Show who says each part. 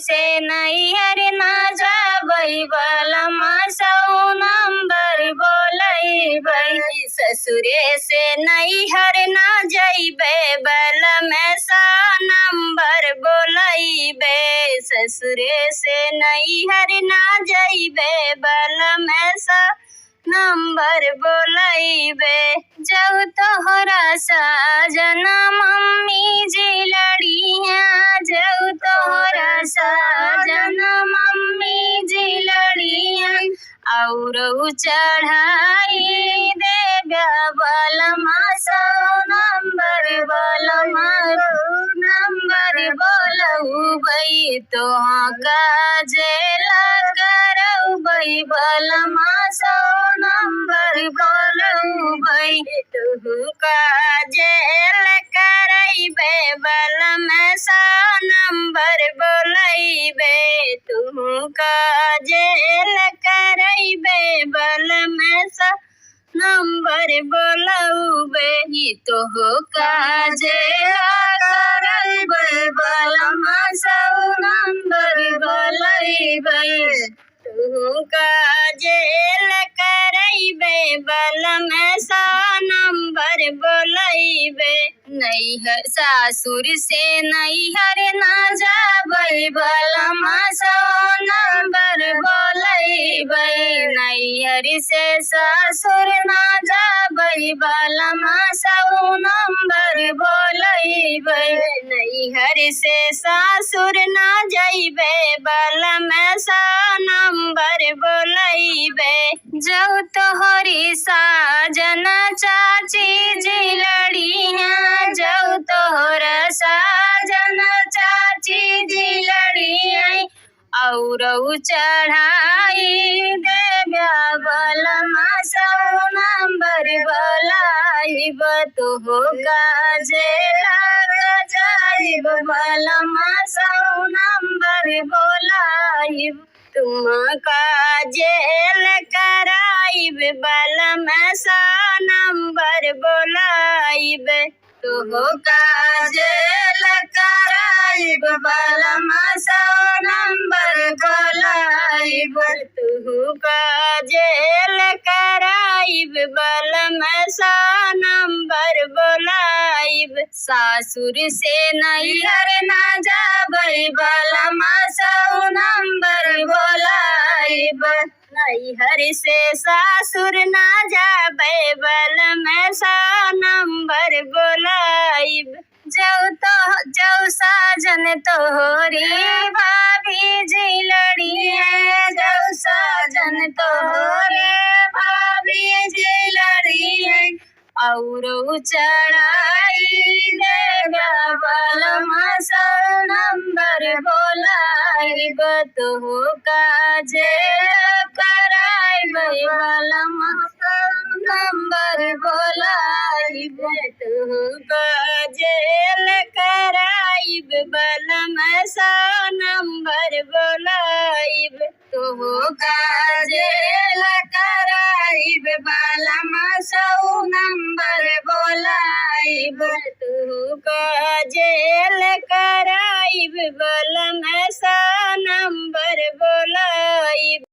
Speaker 1: से नैहर ना जाबै बलमा सौ नंबर बोलैबै। ससुरे से नैहर ना जैबै बलमा सौ नंबर बोलैबै। ससुरे से नैहर ना जैबै बलमा सौ नंबर बोलैबै। जब तोहरा साजना मम्मी जी लड़िया, जब तोहरा साजना मम्मी जी लड़िया, और चढ़ाई देगा बलमा सौ नंबर बलमा नंबर बोलबै। तोहाँ काजेला करबै बलमा सौ नंबर बोलबै। तू काजेल करैबे बलमा सौ नंबर बोलैबे। तू काजेल करैबे बलमा सौ नंबर बोलबै। तोह काजेल करैबे बलमा सौ नंबर बोलबै। तू काजेल करैबे बलमा सौ नंबर बोलैबै। नैहर सासुर से नैहर ना जाबै बलमा सौ नंबर बोलैबै। नैहर से सासुर ना जाबै बलमा सौ नंबर बोलैबै। नैहर से सासुर ना जैबै बलमा सौ नंबर बोलैबै। जब तोहरी साजना चाची जी लड़िया, जब तोहरा साजना चाची जी लड़िया, और चढ़ाई देगा बलमा सौ नंबर बोलैब। तोह काजेला जाइब बलमा सौ नंबर बोलैब। तुम काजेल कराइब बलमा सौ नंबर बोलैब। तोह काजेल कराइब बलमा सौ नंबर बोलैब। तू काजेल कराइब बलमा सौ नंबर बोलैब। सासुर से नैहर ना जाबै बलमा सौ नंबर बोलैब। नैहर से सासुर ना जाबै बलमा सौ नंबर बोलैब। जौ साजन तोहरी भाभी जी लड़िया, जौ साजन तोहरे भाभी जी लड़िया, और चढ़ाई देगा बलमा सौ नंबर बोलैब। तोह काजेल कराइबै बलमा सौ नंबर बोलैब। तोह काजेल कराइब बलमा सौ नंबर बोलैब। तोह काजेल कराइब बलमा सौ नंबर बोलैब। तोह काजेल कराइब बलमा सौ नंबर बोलैब।